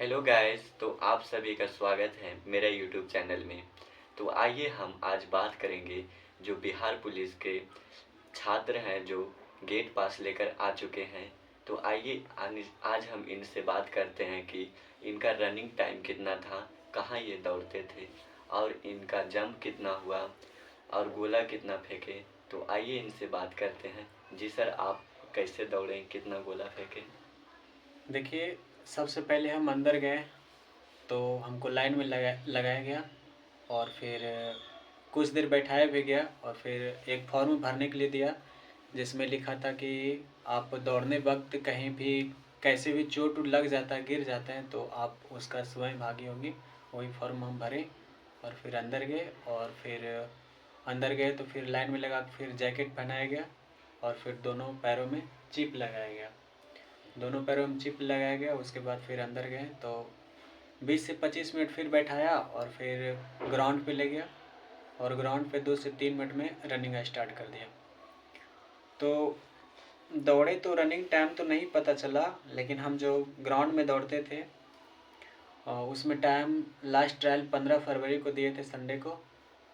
Hello guys, तो आप सभी का स्वागत है मेरे यूट्यूब चैनल में। तो आइए हम आज बात करेंगे जो बिहार पुलिस के छात्र हैं जो गेट पास लेकर आ चुके हैं। तो आइए आज हम इनसे बात करते हैं कि इनका रनिंग टाइम कितना था, कहाँ ये दौड़ते थे और इनका जंप कितना हुआ और गोला कितना फेंके। तो आइए इनसे बात करते हैं। जी सर, आप कैसे दौड़े, कितना गोला फेंके? देखिए, सबसे पहले हम अंदर गए तो हमको लाइन में लगाया गया और फिर कुछ देर बैठाया भी गया और फिर एक फॉर्म भरने के लिए दिया जिसमें लिखा था कि आप दौड़ने वक्त कहीं भी कैसे भी चोट लग जाता है, गिर जाते हैं तो आप उसका स्वयं भागी होंगी। वही फॉर्म हम भरे और फिर अंदर गए और फिर अंदर गए तो फिर लाइन में लगा के फिर जैकेट पहनाया गया और फिर दोनों पैरों में चिप लगाया गया। दोनों पैरों में चिप लगाया गया। उसके बाद फिर अंदर गए तो 20 से 25 मिनट फिर बैठाया और फिर ग्राउंड पे ले गया और ग्राउंड पे 2 से 3 मिनट में रनिंग स्टार्ट कर दिया। तो दौड़े तो रनिंग टाइम तो नहीं पता चला, लेकिन हम जो ग्राउंड में दौड़ते थे उसमें टाइम लास्ट ट्रायल 15 फरवरी को दिए थे संडे को।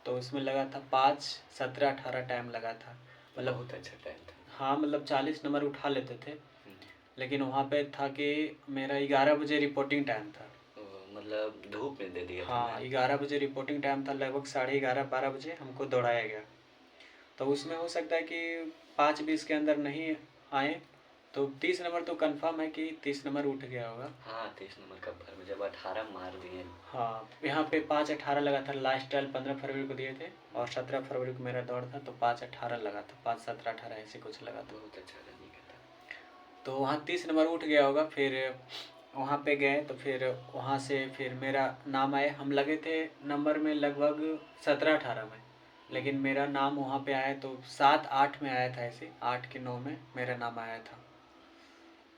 तो उसमें लगा था 5, 17, 18 टाइम लगा था। मतलब बहुत अच्छा टाइम था। हाँ, मतलब 40 नंबर उठा लेते थे। हम्म। लेकिन वहाँ पे था कि मेरा 11 बजे रिपोर्टिंग टाइम था। मतलब धूप में दे दिया था हाँ, मैच। 11 बजे रिपोर्टिंग टाइम था। लगभग 11:30 12 बजे हमको दौड़ाया गया। तो उसमें हो सकता है कि 5:20 के अंदर नहीं आए। तो 30 नंबर तो कंफर्म है कि 30 नंबर उठ गया होगा। हाँ, 30 नंबर का भर में जब 18 मार दिए। हाँ, यहाँ पे 5:18 लगा था। लास्ट ट्रायल 15 फरवरी को दिए थे और 17 फरवरी को मेरा दौड़ था तो 5:18 लगा था। 5, 17, 18 ऐसे कुछ लगा था। बहुत अच्छा रनिंग था। तो वहाँ 30 नंबर उठ गया होगा। फिर वहाँ पे गए तो फिर वहाँ से फिर मेरा नाम आया। हम लगे थे नंबर में लगभग 17-18 में, लेकिन मेरा नाम वहाँ पे आया तो 7-8 में आया था। ऐसे 8 के 9 में मेरा नाम आया था।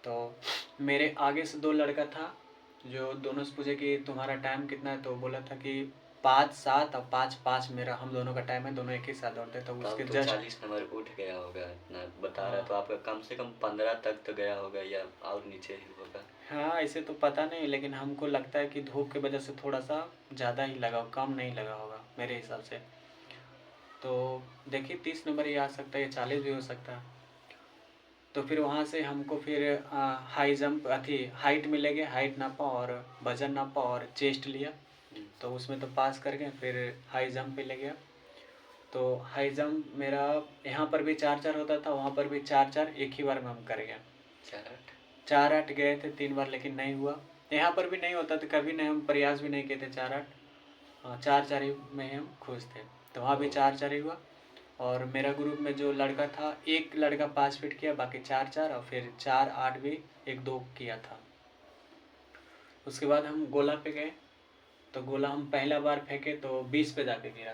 तो मेरे आगे से 2 लड़का था जो दोनों से पूछे कि तुम्हारा टाइम कितना है, तो बोला था कि 5-7 और 5-5 मेरा, हम दोनों का टाइम है। दोनों एक ही साथ दौड़ते तो तब उसके तो जस्ट 40 नंबर उठ गया होगा, इतना बता रहा हाँ। तो आपका कम से कम 15 तक तो गया होगा या और नीचे ही होगा। हाँ, ऐसे तो पता नहीं, लेकिन हमको लगता है कि धूप की वजह से थोड़ा सा ज़्यादा ही लगा, कम नहीं लगा होगा मेरे हिसाब से। तो देखिए, 30 नंबर ही आ सकता है या 40 भी हो सकता है। तो फिर वहाँ से हमको फिर हाई जंप हाइट में ले गए। हाइट नापा और वजन नापा और चेस्ट लिया। तो उसमें तो पास कर गए। फिर हाई जंप पे ले गया तो हाई जंप मेरा यहाँ पर भी 4-4 होता था, वहाँ पर भी 4-4 एक ही बार में हम कर गए। 4-8। 4-8 गए थे 3 बार, लेकिन नहीं हुआ। यहाँ पर भी नहीं होता तो कभी नहीं, हम प्रयास भी नहीं किए थे 4-8। हाँ, 4-4 ही में हम खुश थे। तो वहाँ भी 4-4 ही हुआ। और मेरा ग्रुप में जो लड़का था, एक लड़का 5 फीट किया, बाकी 4-4 और फिर 4-8 भी 1-2 किया था। उसके बाद हम गोला पे गए तो गोला हम पहला बार फेंके तो 20 पे जाके गिरा।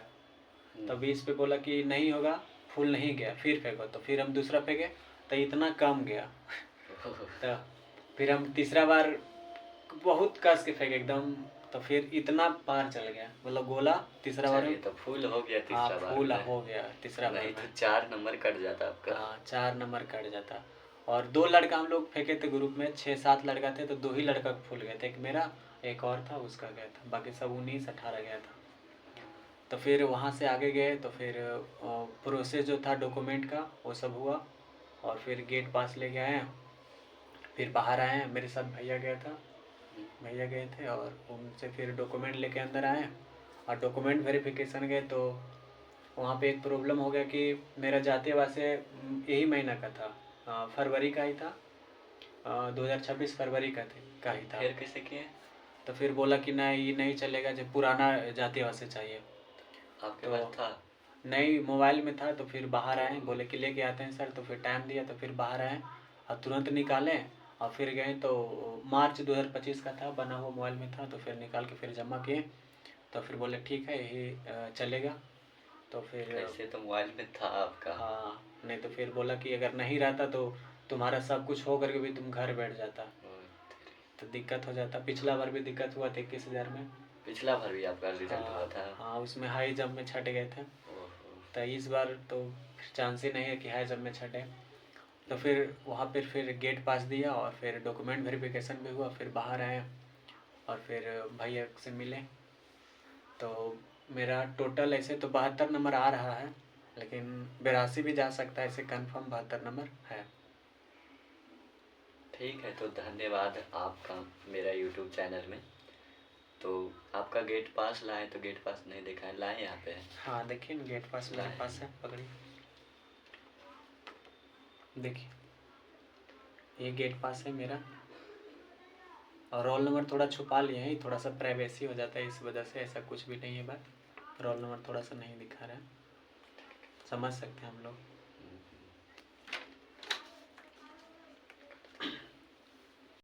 तो 20 पे बोला कि नहीं होगा, फुल नहीं गया, फिर फेंको। तो फिर हम दूसरा फेंके तो इतना कम गया। तो फिर हम तीसरा बार बहुत कस के फेंके एकदम। तो फिर इतना पार चल गया, मतलब गोला तीसरा बार चलिए, में। तो फुल हो गया हाँ, तीसरा बार फूल में। हो गया तीसरा बार नहीं में। तो 4 नंबर कट जाता आपका। हाँ, 4 नंबर कट जाता। और 2 लड़का हम लोग फेंके थे ग्रुप में, 6-7 लड़का थे तो 2 ही लड़का फूल गए थे। एक मेरा, एक और था उसका गया था, बाकी सब 19-18 गया था। तो फिर वहाँ से आगे गए तो फिर प्रोसेस जो था डॉक्यूमेंट का वो सब हुआ और फिर गेट पास लेके आए। फिर बाहर आए, मेरे साथ भैया गया था, भैया गए थे और उनसे फिर डॉक्यूमेंट लेके अंदर आए। और डॉक्यूमेंट वेरिफिकेशन गए तो वहाँ पे एक प्रॉब्लम हो गया कि मेरा जाते वासे यही महीना का था, फरवरी का ही था। 2026 फरवरी का ही था। फिर कैसे किए? तो फिर बोला कि नहीं, ये नहीं चलेगा, जब पुराना जाते वासे चाहिए। आपके तो पास था? नहीं, मोबाइल में था। तो फिर बाहर आए, बोले कि लेके आते हैं सर। तो फिर टाइम दिया तो फिर बाहर आए और तुरंत निकाले और फिर गए। तो मार्च 2025 का था, बना हुआ मोबाइल में था। तो फिर निकाल के फिर जमा किए। तो फिर बोले ठीक है, यही चलेगा। तो फिर कैसे, तो मोबाइल में था आपका। हाँ, नहीं तो फिर बोला कि अगर नहीं रहता तो तुम्हारा सब कुछ हो करके भी तुम घर बैठ जाता तो दिक्कत हो जाता। पिछला बार भी दिक्कत हुआ था 21,000 में। पिछला बार भी आपका रिजल्ट हुआ हाँ था? हाँ, उसमें हाई जंप में छट गए थे। ओहो। तो इस बार तो चांस ही नहीं है कि हाई जंप में छटे। तो फिर वहाँ पर फिर गेट पास दिया और फिर डॉक्यूमेंट वेरिफिकेशन भी हुआ। फिर बाहर आए और फिर भैया से मिले। तो मेरा टोटल ऐसे तो 72 नंबर आ रहा है, लेकिन 82 भी जा सकता है, ऐसे कंफर्म 72 नंबर है। ठीक है, तो धन्यवाद आपका मेरा यूट्यूब चैनल में। तो आपका गेट पास लाए, तो गेट पास नहीं देखा है, लाए यहाँ पे? हाँ देखिए ना, गेट पास मेरे लाए पास है, पकड़िए। देखिए ये गेट पास है मेरा, और रोल नंबर थोड़ा छुपा लिए हैं, थोड़ा सा प्राइवेसी हो जाता है इस वजह से, ऐसा कुछ भी नहीं है बात। रोल नंबर थोड़ा सा नहीं दिखा रहा है, समझ सकते हैं हम लोग।